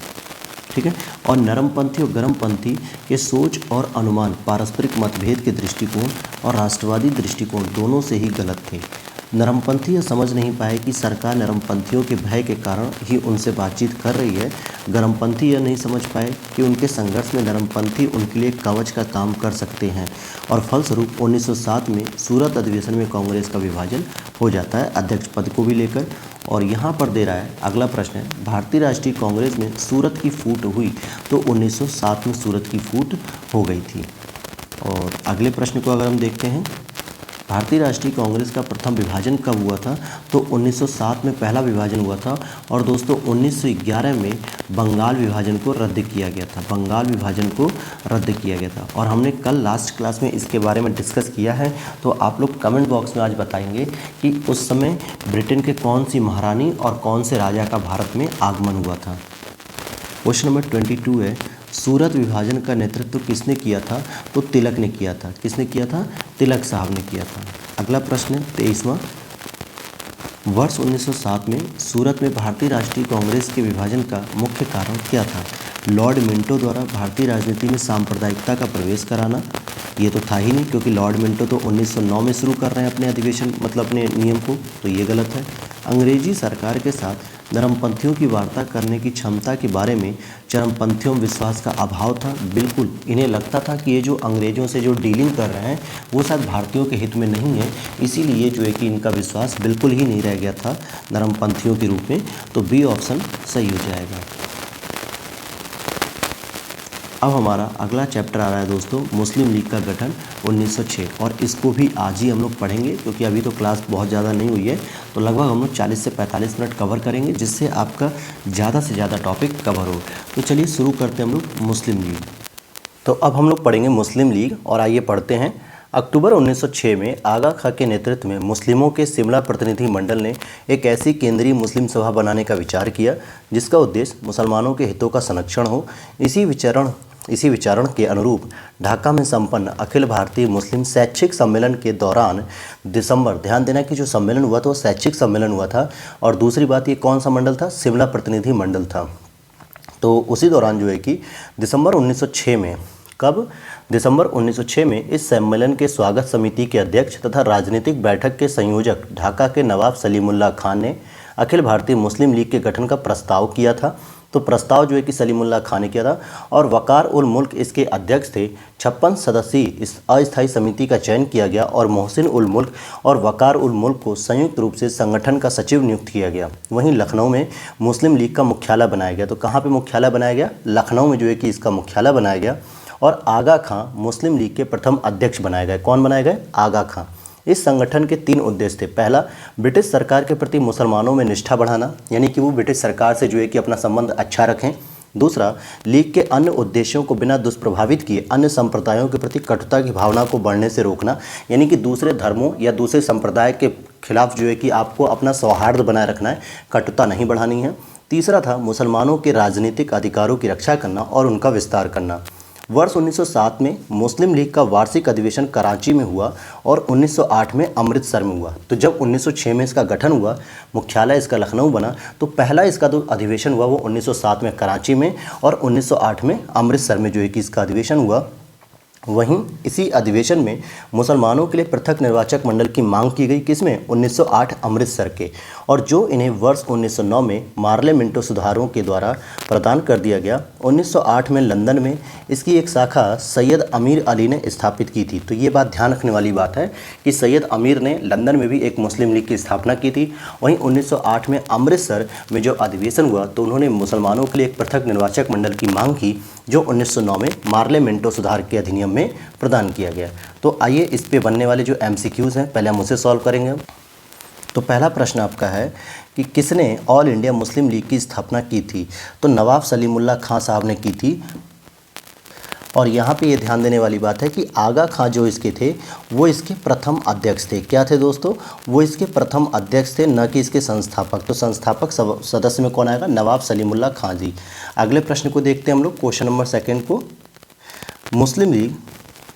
ठीक है। और नरमपंथी और गर्मपंथी के सोच और अनुमान पारस्परिक मतभेद के दृष्टिकोण और राष्ट्रवादी दृष्टिकोण दोनों से ही गलत थे। नरमपंथी यह समझ नहीं पाए कि सरकार नरमपंथियों के भय के कारण ही उनसे बातचीत कर रही है। गर्मपंथी यह नहीं समझ पाए कि उनके संघर्ष में नरमपंथी उनके लिए कवच का काम कर सकते हैं और फलस्वरूप 1907 में सूरत अधिवेशन में कांग्रेस का विभाजन हो जाता है अध्यक्ष पद को भी लेकर। और यहाँ पर दे रहा है अगला प्रश्न है, भारतीय राष्ट्रीय कांग्रेस में सूरत की फूट हुई तो 1907 में सूरत की फूट हो गई थी। और अगले प्रश्न को अगर हम देखते हैं, भारतीय राष्ट्रीय कांग्रेस का प्रथम विभाजन कब हुआ था, तो 1907 में पहला विभाजन हुआ था। और दोस्तों 1911 में बंगाल विभाजन को रद्द किया गया था, बंगाल विभाजन को रद्द किया गया था। और हमने कल लास्ट क्लास में इसके बारे में डिस्कस किया है, तो आप लोग कमेंट बॉक्स में आज बताएंगे कि उस समय ब्रिटेन के कौन सी महारानी और कौन से राजा का भारत में आगमन हुआ था। क्वेश्चन नंबर 22 है, सूरत विभाजन का नेतृत्व किसने किया था, तो तिलक ने किया था। किसने किया था, तिलक साहब ने किया था। अगला प्रश्न है 23वां, वर्ष 1907 में सूरत में भारतीय राष्ट्रीय कांग्रेस के विभाजन का मुख्य कारण क्या था। लॉर्ड मिंटो द्वारा भारतीय राजनीति में सांप्रदायिकता का प्रवेश कराना, ये तो था ही नहीं क्योंकि लॉर्ड मिंटो तो 1909 में शुरू कर रहे हैं अपने अधिवेशन मतलब अपने नियम को, तो ये गलत है। अंग्रेजी सरकार के साथ नरमपंथियों की वार्ता करने की क्षमता के बारे में चरमपंथियों में विश्वास का अभाव था। बिल्कुल इन्हें लगता था कि ये जो अंग्रेज़ों से जो डीलिंग कर रहे हैं वो शायद भारतीयों के हित में नहीं है, इसीलिए जो है कि इनका विश्वास बिल्कुल ही नहीं रह गया था नरमपंथियों के रूप में। तो बी ऑप्शन सही हो जाएगा। अब हमारा अगला चैप्टर आ रहा है दोस्तों, मुस्लिम लीग का गठन 1906, और इसको भी आज ही हम लोग पढ़ेंगे क्योंकि अभी तो क्लास बहुत ज़्यादा नहीं हुई है, तो लगभग हम लोग 40 से 45 मिनट कवर करेंगे जिससे आपका ज़्यादा से ज़्यादा टॉपिक कवर हो। तो चलिए शुरू करते हैं हम लोग मुस्लिम लीग। तो अब हम लोग पढ़ेंगे मुस्लिम लीग, और आइए पढ़ते हैं। अक्टूबर 1906 में आगा खां के नेतृत्व में मुस्लिमों के शिमला प्रतिनिधि मंडल ने एक ऐसी केंद्रीय मुस्लिम सभा बनाने का विचार किया जिसका उद्देश्य मुसलमानों के हितों का संरक्षण हो। इसी विचारण के अनुरूप ढाका में संपन्न अखिल भारतीय मुस्लिम शैक्षिक सम्मेलन के दौरान दिसंबर, ध्यान देना कि जो सम्मेलन हुआ था वो शैक्षिक सम्मेलन हुआ था, और दूसरी बात ये कौन सा मंडल था, शिमला प्रतिनिधि मंडल था। तो उसी दौरान जो है कि दिसंबर 1906 में, कब, दिसंबर 1906 में इस सम्मेलन के स्वागत समिति के अध्यक्ष तथा राजनीतिक बैठक के संयोजक ढाका के नवाब सलीमुल्लाह खान ने अखिल भारतीय मुस्लिम लीग के गठन का प्रस्ताव किया था। तो प्रस्ताव जो है कि सलीमुल्लाह खान ने किया था, और वकार उल मुल्क इसके अध्यक्ष थे। 56 सदस्यीय इस अस्थायी समिति का चयन किया गया और मोहसिन उल मुल्क और वकार उल मुल्क को संयुक्त रूप से संगठन का सचिव नियुक्त किया गया। वहीं लखनऊ में मुस्लिम लीग का मुख्यालय बनाया गया। तो कहाँ पे मुख्यालय बनाया गया, लखनऊ में जो है कि इसका मुख्यालय बनाया गया। और आगा खां मुस्लिम लीग के प्रथम अध्यक्ष बनाए गए। कौन बनाए गए, आगा खां। इस संगठन के 3 उद्देश्य थे। पहला, ब्रिटिश सरकार के प्रति मुसलमानों में निष्ठा बढ़ाना, यानी कि वो ब्रिटिश सरकार से जो है कि अपना संबंध अच्छा रखें। दूसरा, लीग के अन्य उद्देश्यों को बिना दुष्प्रभावित किए अन्य संप्रदायों के प्रति कटुता की भावना को बढ़ने से रोकना, यानी कि दूसरे धर्मों या दूसरे संप्रदाय के खिलाफ जो है कि आपको अपना सौहार्द बनाए रखना है, कटुता नहीं बढ़ानी है। तीसरा था मुसलमानों के राजनीतिक अधिकारों की रक्षा करना और उनका विस्तार करना। वर्ष 1907 में मुस्लिम लीग का वार्षिक अधिवेशन कराची में हुआ और 1908 में अमृतसर में हुआ। तो जब 1906 में इसका गठन हुआ, मुख्यालय इसका लखनऊ बना, तो पहला इसका जो अधिवेशन हुआ वो 1907 में कराची में और 1908 में अमृतसर में जो है कि इसका अधिवेशन हुआ। वहीं इसी अधिवेशन में मुसलमानों के लिए पृथक निर्वाचक मंडल की मांग की गई, किसमें, 1908 अमृतसर के, और जो इन्हें वर्ष 1909 में मार्ले मिंटो सुधारों के द्वारा प्रदान कर दिया गया। 1908 में लंदन में इसकी एक शाखा सैयद अमीर अली ने स्थापित की थी। तो ये बात ध्यान रखने वाली बात है कि सैयद अमीर ने लंदन में भी एक मुस्लिम लीग की स्थापना की थी। वहीं 1908 में अमृतसर में जो अधिवेशन हुआ तो उन्होंने मुसलमानों के लिए एक पृथक निर्वाचक मंडल की मांग की, जो 1909 में मार्ले मिंटो सुधार के अधिनियम में प्रदान किया गया। तो आइए इस पे बनने वाले जो MCQs हैं पहले हम उसे सॉल्व करेंगे। तो पहला प्रश्न आपका है कि किसने ऑल इंडिया मुस्लिम लीग की स्थापना की थी। तो नवाब सलीमुल्लाह खां साहब ने की थी। और यहाँ पे ये ध्यान देने वाली बात है कि आगा खां जो इसके थे वो इसके प्रथम अध्यक्ष थे। क्या थे दोस्तों, वो इसके प्रथम अध्यक्ष थे, न कि इसके संस्थापक। तो संस्थापक सदस्य में कौन आएगा, नवाब सलीमुल्लाह खां जी। अगले प्रश्न को देखते हैं हम लोग, क्वेश्चन नंबर 2 को। मुस्लिम लीग,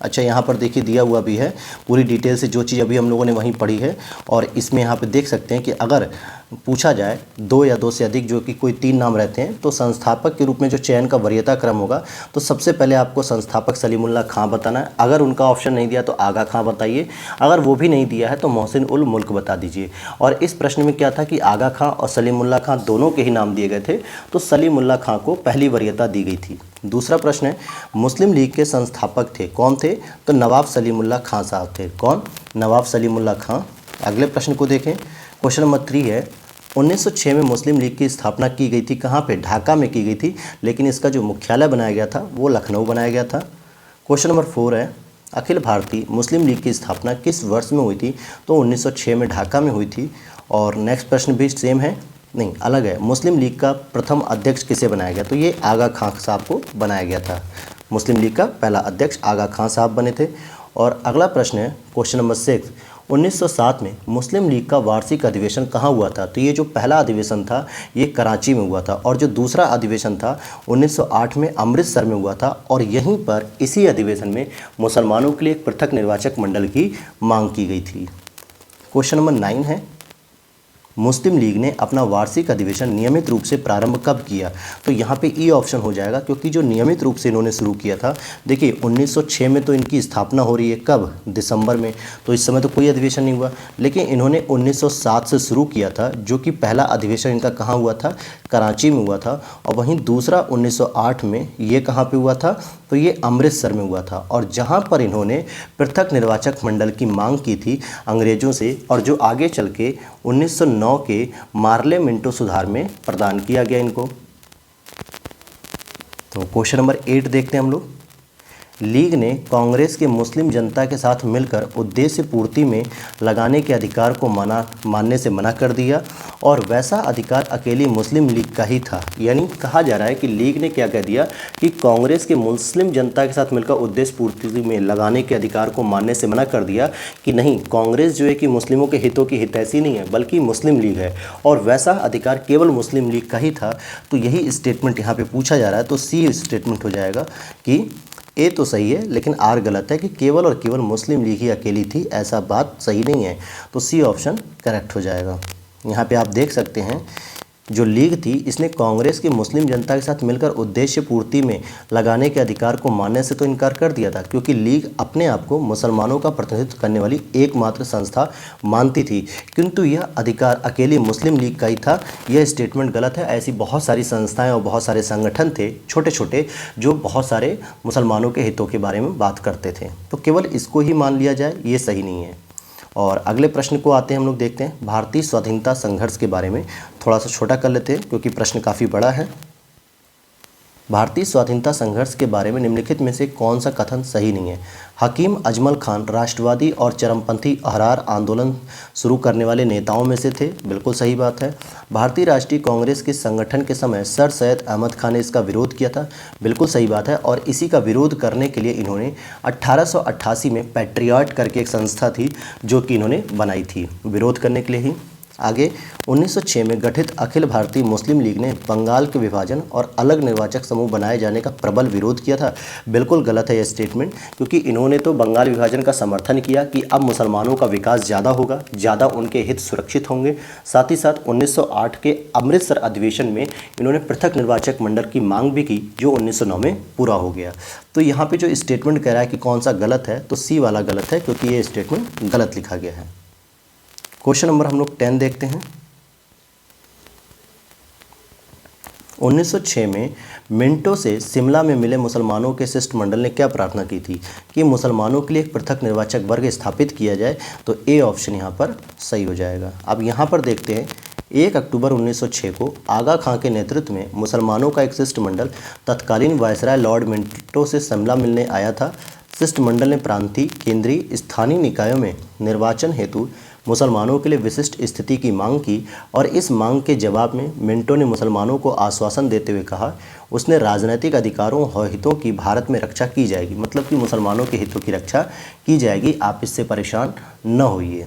अच्छा यहाँ पर देखिए दिया हुआ भी है पूरी डिटेल से, जो चीज़ अभी हम लोगों ने वहीं पढ़ी है। और इसमें यहाँ पे देख सकते हैं कि अगर पूछा जाए, दो या दो से अधिक जो कि कोई 3 नाम रहते हैं, तो संस्थापक के रूप में जो चयन का वरीयता क्रम होगा, तो सबसे पहले आपको संस्थापक सलीमुल्लाह खां बताना है। अगर उनका ऑप्शन नहीं दिया तो आगा खां बताइए, अगर वो भी नहीं दिया है तो मोहसिन उल मुल्क बता दीजिए। और इस प्रश्न में क्या था कि आगा खां और सलीमुल्लाह खां दोनों के ही नाम दिए गए थे, तो सलीमुल्लाह खां को पहली वरीयता दी गई थी। दूसरा प्रश्न है, मुस्लिम लीग के संस्थापक थे, कौन थे? तो नवाब सलीमुल्लाह खां साहब थे। कौन? नवाब सलीमुल्लाह खां। अगले प्रश्न को देखें, क्वेश्चन नंबर 3 है, 1906 में मुस्लिम लीग की स्थापना की गई थी, कहाँ पे? ढाका में की गई थी, लेकिन इसका जो मुख्यालय बनाया गया था वो लखनऊ बनाया गया था। क्वेश्चन नंबर 4 है, अखिल भारतीय मुस्लिम लीग की स्थापना किस वर्ष में हुई थी? तो 1906 में ढाका में हुई थी। और नेक्स्ट प्रश्न भी सेम है, नहीं अलग है, मुस्लिम लीग का प्रथम अध्यक्ष किसे बनाया गया? तो ये आगा खां साहब को बनाया गया था। मुस्लिम लीग का पहला अध्यक्ष आगा खां साहब बने थे। और अगला प्रश्न है क्वेश्चन नंबर 6, 1907 में मुस्लिम लीग का वार्षिक अधिवेशन कहाँ हुआ था? तो ये जो पहला अधिवेशन था ये कराची में हुआ था, और जो दूसरा अधिवेशन था 1908 में अमृतसर में हुआ था। और यहीं पर इसी अधिवेशन में मुसलमानों के लिए एक पृथक निर्वाचक मंडल की मांग की गई थी। क्वेश्चन नंबर 9 है, मुस्लिम लीग ने अपना वार्षिक अधिवेशन नियमित रूप से प्रारंभ कब किया? तो यहाँ पे ई ऑप्शन हो जाएगा, क्योंकि जो नियमित रूप से इन्होंने शुरू किया था, देखिए 1906 में तो इनकी स्थापना हो रही है, कब? दिसंबर में, तो इस समय तो कोई अधिवेशन नहीं हुआ। लेकिन इन्होंने 1907 से शुरू किया था, जो कि पहला अधिवेशन इनका कहाँ हुआ था? कराची में हुआ था। और वहीं दूसरा 1908 में ये कहाँ पर हुआ था? तो ये अमृतसर में हुआ था, और जहाँ पर इन्होंने पृथक निर्वाचक मंडल की मांग की थी अंग्रेज़ों से, और जो आगे चल के 1909 के मार्ले मिंटो सुधार में प्रदान किया गया इनको। तो क्वेश्चन नंबर 8 देखते हैं हम लोग। लीग ने कांग्रेस के मुस्लिम जनता के साथ मिलकर उद्देश्य पूर्ति में लगाने के अधिकार को मानने से मना कर दिया, और वैसा अधिकार अकेली मुस्लिम लीग का ही था। यानी कहा जा रहा है कि लीग ने क्या कह दिया कि कांग्रेस के मुस्लिम जनता के साथ मिलकर उद्देश्य पूर्ति में लगाने के अधिकार को मानने से मना कर दिया कि नहीं, कांग्रेस जो है कि मुस्लिमों के हितों की हितैषी नहीं है, बल्कि मुस्लिम लीग है, और वैसा अधिकार केवल मुस्लिम लीग का ही था। तो यही स्टेटमेंट यहाँ पे पूछा जा रहा है। तो सी स्टेटमेंट हो जाएगा कि ए तो सही है लेकिन आर गलत है, कि केवल और केवल मुस्लिम लीग ही अकेली थी, ऐसा बात सही नहीं है। तो सी ऑप्शन करेक्ट हो जाएगा। यहाँ पे आप देख सकते हैं, जो लीग थी इसने कांग्रेस की मुस्लिम जनता के साथ मिलकर उद्देश्य पूर्ति में लगाने के अधिकार को मानने से तो इनकार कर दिया था, क्योंकि लीग अपने आप को मुसलमानों का प्रतिनिधित्व करने वाली एकमात्र संस्था मानती थी, किंतु यह अधिकार अकेली मुस्लिम लीग का ही था। यह स्टेटमेंट गलत है। ऐसी बहुत सारी संस्थाएं और बहुत सारे संगठन थे छोटे छोटे, जो बहुत सारे मुसलमानों के हितों के बारे में बात करते थे, तो केवल इसको ही मान लिया जाए ये सही नहीं है। और अगले प्रश्न को आते हैं, हम लोग देखते हैं भारतीय स्वाधीनता संघर्ष के बारे में। थोड़ा सा छोटा कर लेते हैं क्योंकि प्रश्न काफ़ी बड़ा है। भारतीय स्वाधीनता संघर्ष के बारे में निम्नलिखित में से कौन सा कथन सही नहीं है? हकीम अजमल खान राष्ट्रवादी और चरमपंथी अहरार आंदोलन शुरू करने वाले नेताओं में से थे, बिल्कुल सही बात है। भारतीय राष्ट्रीय कांग्रेस के संगठन के समय सर सैयद अहमद खान ने इसका विरोध किया था, बिल्कुल सही बात है। और इसी का विरोध करने के लिए इन्होंने 1888 में पैट्रियट करके एक संस्था थी जो कि इन्होंने बनाई थी, विरोध करने के लिए ही। आगे 1906 में गठित अखिल भारतीय मुस्लिम लीग ने बंगाल के विभाजन और अलग निर्वाचक समूह बनाए जाने का प्रबल विरोध किया था, बिल्कुल गलत है यह स्टेटमेंट, क्योंकि इन्होंने तो बंगाल विभाजन का समर्थन किया कि अब मुसलमानों का विकास ज़्यादा होगा, ज़्यादा उनके हित सुरक्षित होंगे। साथ ही साथ 1908 के अमृतसर अधिवेशन में इन्होंने पृथक निर्वाचक मंडल की मांग भी की, जो 1909 में पूरा हो गया। तो यहाँ पर जो स्टेटमेंट कह रहा है कि कौन सा गलत है, तो सी वाला गलत है, क्योंकि ये स्टेटमेंट गलत लिखा गया है। क्वेश्चन नंबर हम लोग 10 देखते हैं। 1906 में मिंटो से शिमला में मिले मुसलमानों के शिष्टमंडल ने क्या प्रार्थना की थी? कि मुसलमानों के लिए एक पृथक निर्वाचक वर्ग स्थापित किया जाए। तो ए ऑप्शन यहाँ पर सही हो जाएगा। अब यहाँ पर देखते हैं, 1 अक्टूबर 1906 को आगा खां के नेतृत्व में मुसलमानों का एक शिष्टमंडल तत्कालीन वायसराय लॉर्ड मिंटो से शिमला मिलने आया था। शिष्टमंडल ने प्रांतीय, केंद्रीय, स्थानीय निकायों में निर्वाचन हेतु मुसलमानों के लिए विशिष्ट स्थिति की मांग की, और इस मांग के जवाब में मिंटो ने मुसलमानों को आश्वासन देते हुए कहा उसने राजनीतिक अधिकारों और हितों की भारत में रक्षा की जाएगी, मतलब कि मुसलमानों के हितों की रक्षा की जाएगी, आप इससे परेशान न होइए।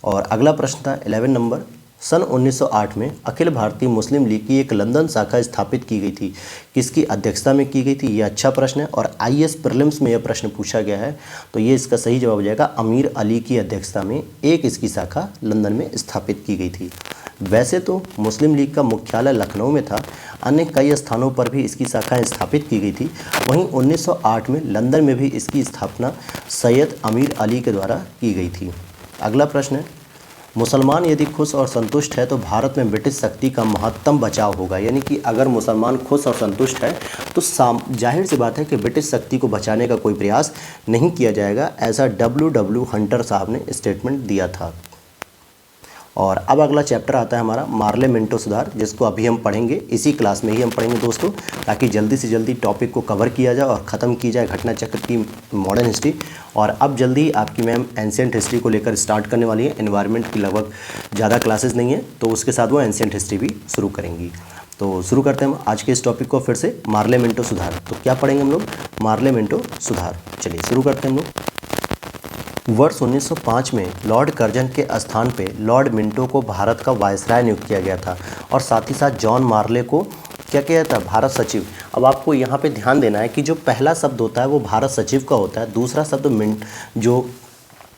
और अगला प्रश्न था 11 नंबर, सन 1908 में अखिल भारतीय मुस्लिम लीग की एक लंदन शाखा स्थापित की गई थी, किसकी अध्यक्षता में की गई थी? ये अच्छा प्रश्न है और आईएएस प्रीलिम्स में यह प्रश्न पूछा गया है, तो ये इसका सही जवाब हो जाएगा। अमीर अली की अध्यक्षता में एक इसकी शाखा लंदन में स्थापित की गई थी। वैसे तो मुस्लिम लीग का मुख्यालय लखनऊ में था, अन्य कई स्थानों पर भी इसकी शाखाएं स्थापित की गई थी। वहीं 1908 में लंदन में भी इसकी स्थापना सैयद अमीर अली के द्वारा की गई थी। अगला प्रश्न है, मुसलमान यदि खुश और संतुष्ट है तो भारत में ब्रिटिश शक्ति का महत्तम बचाव होगा। यानी कि अगर मुसलमान खुश और संतुष्ट है तो जाहिर सी बात है कि ब्रिटिश शक्ति को बचाने का कोई प्रयास नहीं किया जाएगा, ऐसा W हंटर साहब ने स्टेटमेंट दिया था। और अब अगला चैप्टर आता है हमारा मार्ले मिंटो सुधार, जिसको अभी हम पढ़ेंगे, इसी क्लास में ही हम पढ़ेंगे दोस्तों, ताकि जल्दी से जल्दी टॉपिक को कवर किया जाए और ख़त्म की जाए घटना चक्र की मॉडर्न हिस्ट्री। और अब जल्दी आपकी मैम एंशिएंट हिस्ट्री को लेकर स्टार्ट करने वाली है। एनवायरनमेंट की लगभग ज़्यादा क्लासेस नहीं है, तो उसके साथ वो एंशिएंट हिस्ट्री भी शुरू करेंगी। तो शुरू करते हैं हम आज के इस टॉपिक को फिर से, मार्ले मिंटो सुधार। तो क्या पढ़ेंगे हम लोग? मार्ले मिंटो सुधार। चलिए शुरू करते हैं हम लोग। वर्ष 1905 में लॉर्ड कर्जन के स्थान पे लॉर्ड मिंटो को भारत का वायसराय नियुक्त किया गया था और साथ ही साथ जॉन मार्ले को क्या किया था? भारत सचिव। अब आपको यहाँ पे ध्यान देना है कि जो पहला शब्द होता है वो भारत सचिव का होता है, दूसरा शब्द जो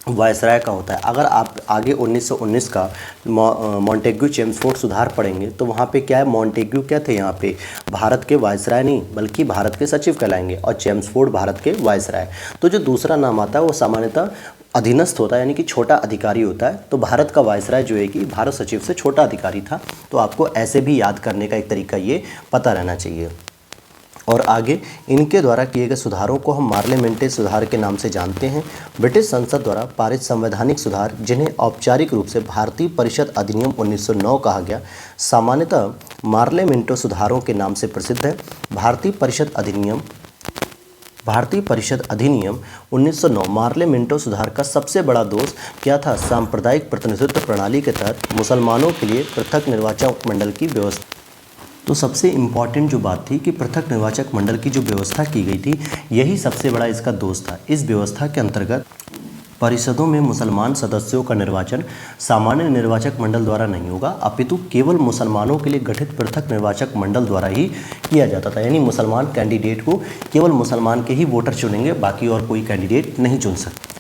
वायसराय का होता है। अगर आप आगे 1919 का मॉन्टेग्यू चेम्सफोर्ड सुधार पढ़ेंगे तो वहाँ पे क्या है, मॉन्टेग्यू क्या थे यहाँ पे? भारत के वायसराय नहीं बल्कि भारत के सचिव कहलाएंगे, और चेम्सफोर्ड भारत के वायसराय। तो जो दूसरा नाम आता है वो सामान्यतः अधीनस्थ होता है, यानी कि छोटा अधिकारी होता है। तो भारत का वायसराय जो है कि भारत सचिव से छोटा अधिकारी था। तो आपको ऐसे भी याद करने का एक तरीका ये पता रहना चाहिए। और आगे इनके द्वारा किए गए सुधारों को हम मार्ले मिंटो सुधार के नाम से जानते हैं। ब्रिटिश संसद द्वारा पारित संवैधानिक सुधार, जिन्हें औपचारिक रूप से भारतीय परिषद अधिनियम 1909 कहा गया, सामान्यतः मार्ले मिंटो सुधारों के नाम से प्रसिद्ध है। भारतीय परिषद अधिनियम 1909 मार्ले मिंटो सुधार का सबसे बड़ा दोष क्या था? सांप्रदायिक प्रतिनिधित्व प्रणाली के तहत मुसलमानों के लिए पृथक निर्वाचक मंडल की व्यवस्था। तो सबसे इम्पॉर्टेंट जो बात थी कि पृथक निर्वाचक मंडल की जो व्यवस्था की गई थी, यही सबसे बड़ा इसका दोष था। इस व्यवस्था के अंतर्गत परिषदों में मुसलमान सदस्यों का निर्वाचन सामान्य निर्वाचक मंडल द्वारा नहीं होगा, अपितु केवल मुसलमानों के लिए गठित पृथक निर्वाचक मंडल द्वारा ही किया जाता था। यानी मुसलमान कैंडिडेट को केवल मुसलमान के ही वोटर चुनेंगे, बाकी और कोई कैंडिडेट नहीं चुन सकते।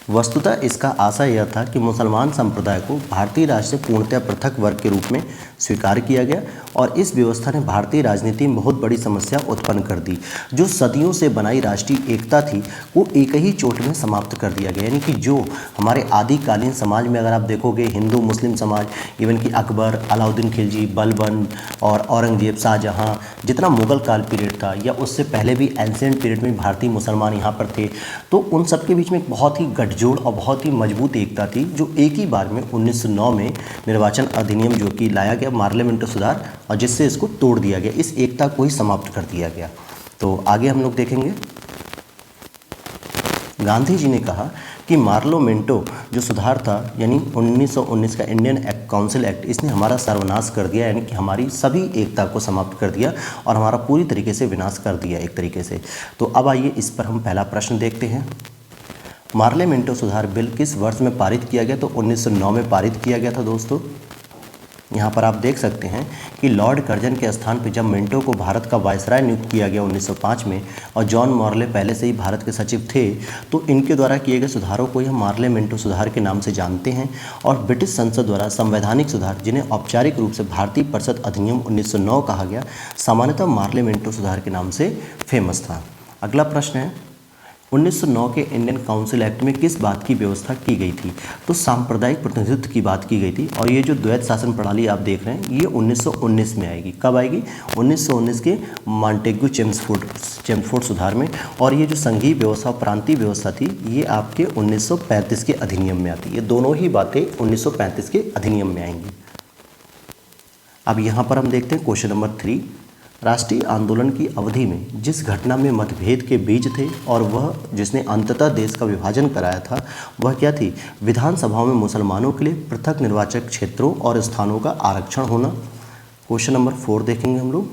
वस्तुतः इसका आशय यह था कि मुसलमान संप्रदाय को भारतीय राज्य से पूर्णतः पृथक वर्ग के रूप में स्वीकार किया गया, और इस व्यवस्था ने भारतीय राजनीति में बहुत बड़ी समस्या उत्पन्न कर दी। जो सदियों से बनाई राष्ट्रीय एकता थी वो एक ही चोट में समाप्त कर दिया गया। यानी कि जो हमारे आदिकालीन समाज में अगर आप देखोगे, हिंदू मुस्लिम समाज, इवन कि अकबर, अलाउद्दीन खिलजी, बलबन और औरंगजेब, शाहजहाँ, जितना मुगल काल पीरियड था या उससे पहले भी एंशिएंट पीरियड में भारतीय मुसलमान यहाँ पर थे, तो उन सबके बीच में एक बहुत ही गठजोड़ और बहुत ही मजबूत एकता थी, जो एक ही बार में 1909 में निर्वाचन अधिनियम जो कि लाया गया मार्ले मिंटो सुधार, और जिससे इसको तोड़ दिया गया, इस एकता को ही समाप्त कर दिया गया। तो आगे हम लोग देखेंगे, गांधी जी ने कहा कि मार्ले मिंटो जो सुधार था, यानी 1919 का इंडियन काउंसिल एक्ट, इसने हमारा सर्वनाश कर दिया, यानी कि हमारी सभी एकता को समाप्त कर दिया और हमारा पूरी तरीके से विनाश कर दिया एक तरीके से। तो अब आइए इस पर हम पहला प्रश्न देखते हैं। मार्ले मिंटो सुधार बिल किस वर्ष में पारित किया गया? तो 1909 में पारित किया गया था दोस्तों। यहाँ पर आप देख सकते हैं कि लॉर्ड कर्जन के स्थान पर जब मिंटो को भारत का वायसराय नियुक्त किया गया 1905 में, और जॉन मार्ले पहले से ही भारत के सचिव थे, तो इनके द्वारा किए गए सुधारों को यह मार्ले मिंटो सुधार के नाम से जानते हैं। और ब्रिटिश संसद द्वारा संवैधानिक सुधार, जिन्हें औपचारिक रूप से भारतीय परिषद अधिनियम 1909 कहा गया, सामान्यतः मार्ले मिंटो सुधार के नाम से फेमस था। अगला प्रश्न है, 1909 के इंडियन काउंसिल एक्ट में किस बात की व्यवस्था की गई थी? तो सांप्रदायिक प्रतिनिधित्व की बात की गई थी। और ये जो द्वैत शासन प्रणाली आप देख रहे हैं, ये 1919 में आएगी। कब आएगी? 1919 के मॉन्टेग्यू चेम्सफोर्ड सुधार में। और ये जो संघीय व्यवस्था, प्रांतीय व्यवस्था थी, ये आपके 1935 के अधिनियम में आती है। ये दोनों ही बातें 1935 के अधिनियम में आएंगी। अब यहाँ पर हम देखते हैं क्वेश्चन नंबर 3, राष्ट्रीय आंदोलन की अवधि में जिस घटना में मतभेद के बीज थे और वह जिसने अंततः देश का विभाजन कराया था, वह क्या थी? विधानसभाओं में मुसलमानों के लिए पृथक निर्वाचक क्षेत्रों और स्थानों का आरक्षण होना। क्वेश्चन नंबर 4 देखेंगे हम लोग।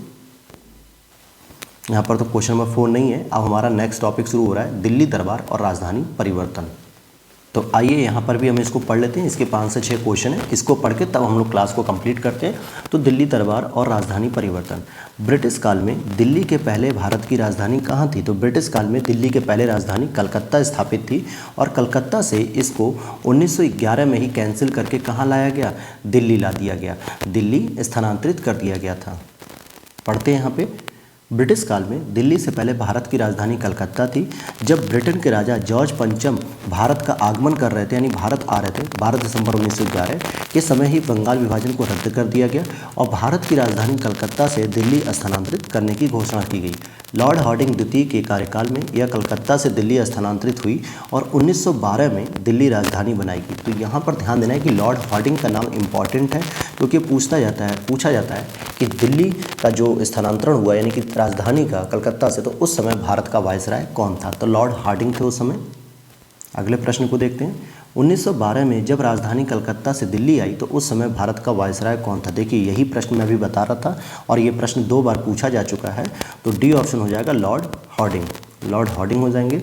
यहाँ पर तो क्वेश्चन नंबर 4 नहीं है। अब हमारा नेक्स्ट टॉपिक शुरू हो रहा है, दिल्ली दरबार और राजधानी परिवर्तन। तो आइए यहाँ पर भी हम इसको पढ़ लेते हैं। इसके 5 से 6 क्वेश्चन है, इसको पढ़ के तब हम लोग क्लास को कंप्लीट करते हैं। तो दिल्ली दरबार और राजधानी परिवर्तन। ब्रिटिश काल में दिल्ली के पहले भारत की राजधानी कहाँ थी? तो ब्रिटिश काल में दिल्ली के पहले राजधानी कलकत्ता स्थापित थी और कलकत्ता से इसको 1911 में ही कैंसिल करके कहाँ लाया गया? दिल्ली ला दिया गया, दिल्ली स्थानांतरित कर दिया गया था। पढ़ते हैं यहाँ पे। ब्रिटिश काल में दिल्ली से पहले भारत की राजधानी कलकत्ता थी। जब ब्रिटेन के राजा जॉर्ज पंचम भारत का आगमन कर रहे थे, यानी भारत आ रहे थे 12 दिसंबर 1911 के समय ही बंगाल विभाजन को रद्द कर दिया गया और भारत की राजधानी कलकत्ता से दिल्ली स्थानांतरित करने की घोषणा की गई। लॉर्ड हार्डिंग द्वितीय के कार्यकाल में यह कलकत्ता से दिल्ली स्थानांतरित हुई और 1912 में दिल्ली राजधानी बनाई गई। तो यहाँ पर ध्यान देना है कि लॉर्ड हार्डिंग का नाम इम्पॉर्टेंट है, क्योंकि पूछा जाता है कि दिल्ली का जो स्थानांतरण हुआ यानी कि राजधानी का कलकत्ता से, तो उस समय भारत का वायसराय कौन था? तो लॉर्ड हार्डिंग थे उस समय। अगले प्रश्न को देखते हैं। 1912 में जब राजधानी कलकत्ता से दिल्ली आई तो उस समय भारत का वायसराय कौन था? देखिए यही प्रश्न मैं अभी बता रहा था और ये प्रश्न 2 बार पूछा जा चुका है। तो डी ऑप्शन हो जाएगा लॉर्ड हार्डिंग, लॉर्ड हार्डिंग हो जाएंगे।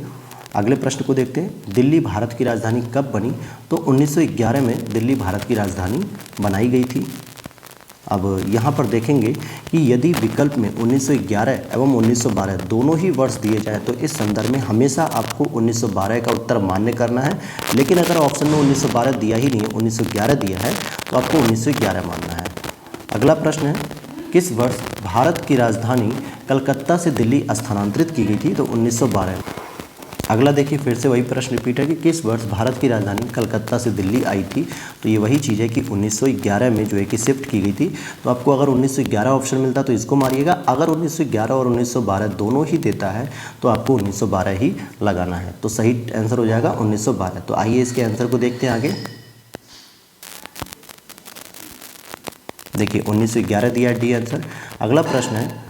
अगले प्रश्न को देखते हैं। दिल्ली भारत की राजधानी कब बनी? तो 1911 में दिल्ली भारत की राजधानी बनाई गई थी। अब यहाँ पर देखेंगे कि यदि विकल्प में 1911 एवं 1912 दोनों ही वर्ष दिए जाएँ तो इस संदर्भ में हमेशा आपको 1912 का उत्तर मान्य करना है। लेकिन अगर ऑप्शन में 1912 दिया ही नहीं है, 1911 दिया है, तो आपको 1911 मानना है। अगला प्रश्न है, किस वर्ष भारत की राजधानी कलकत्ता से दिल्ली स्थानांतरित की गई थी? तो 1912। अगला देखिए फिर से वही प्रश्न रिपीट है कि किस वर्ष भारत की राजधानी कलकत्ता से दिल्ली आई थी? तो ये वही चीज़ है कि 1911 में जो है कि शिफ्ट की गई थी। तो आपको अगर 1911 ऑप्शन मिलता तो इसको मारिएगा, अगर 1911 और 1912 दोनों ही देता है तो आपको 1912 ही लगाना है। तो सही आंसर हो जाएगा 1912। तो आइए इसके आंसर को देखते हैं आगे। देखिए 1911 दिया डी आंसर। अगला प्रश्न है,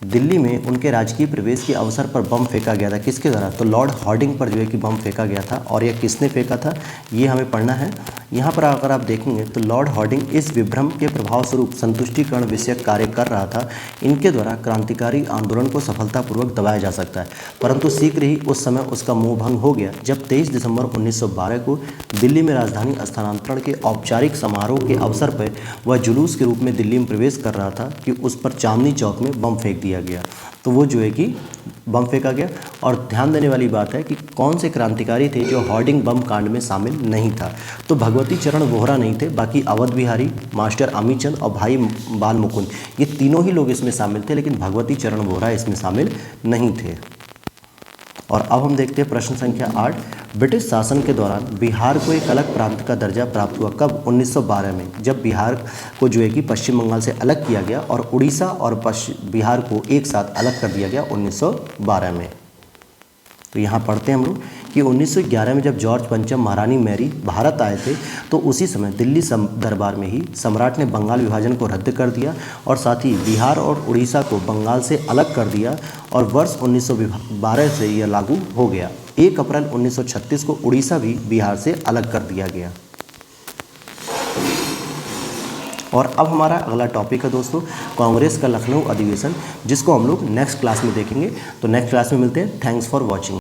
दिल्ली में उनके राजकीय प्रवेश के अवसर पर बम फेंका गया था, किसके द्वारा? तो लॉर्ड हार्डिंग पर जो है कि बम फेंका गया था और यह किसने फेंका था ये हमें पढ़ना है। यहाँ पर अगर आप देखेंगे तो लॉर्ड हार्डिंग इस विभ्रम के प्रभाव स्वरूप संतुष्टिकरण विषयक कार्य कर रहा था। इनके द्वारा क्रांतिकारी आंदोलन को सफलतापूर्वक दबाया जा सकता है, परंतु शीघ्र ही उस समय उसका मोह भंग हो गया जब 23 दिसंबर 1912 को दिल्ली में राजधानी स्थानांतरण के औपचारिक समारोह के अवसर पर वह जुलूस के रूप में दिल्ली में प्रवेश कर रहा था कि उस पर चांदनी चौक में बम फेंक दिया गया। तो वो जो है कि बम फेंका गया। और ध्यान देने वाली बात है कि कौन से क्रांतिकारी थे जो हार्डिंग बम कांड में शामिल नहीं था? तो भगवती चरण वोहरा नहीं थे, बाकी अवध बिहारी, मास्टर अमीचंद और भाई बाल मुकुंद, ये तीनों ही लोग इसमें शामिल थे, लेकिन भगवती चरण वोहरा इसमें शामिल नहीं थे। और अब हम देखते हैं प्रश्न संख्या 8। ब्रिटिश शासन के दौरान बिहार को एक अलग प्रांत का दर्जा प्राप्त हुआ कब? 1912 में, जब बिहार को जो है कि पश्चिम बंगाल से अलग किया गया और उड़ीसा और बिहार को एक साथ अलग कर दिया गया 1912 में। तो यहाँ पढ़ते हैं हम लोग कि 1911 में जब जॉर्ज पंचम महारानी मैरी भारत आए थे तो उसी समय दिल्ली दरबार में ही सम्राट ने बंगाल विभाजन को रद्द कर दिया और साथ ही बिहार और उड़ीसा को बंगाल से अलग कर दिया और वर्ष 1912 से यह लागू हो गया। 1 अप्रैल 1936 को उड़ीसा भी बिहार से अलग कर दिया गया। और अब हमारा अगला टॉपिक है दोस्तों कांग्रेस का लखनऊ अधिवेशन, जिसको हम लोग नेक्स्ट क्लास में देखेंगे। तो नेक्स्ट क्लास में मिलते हैं। Thanks for watching.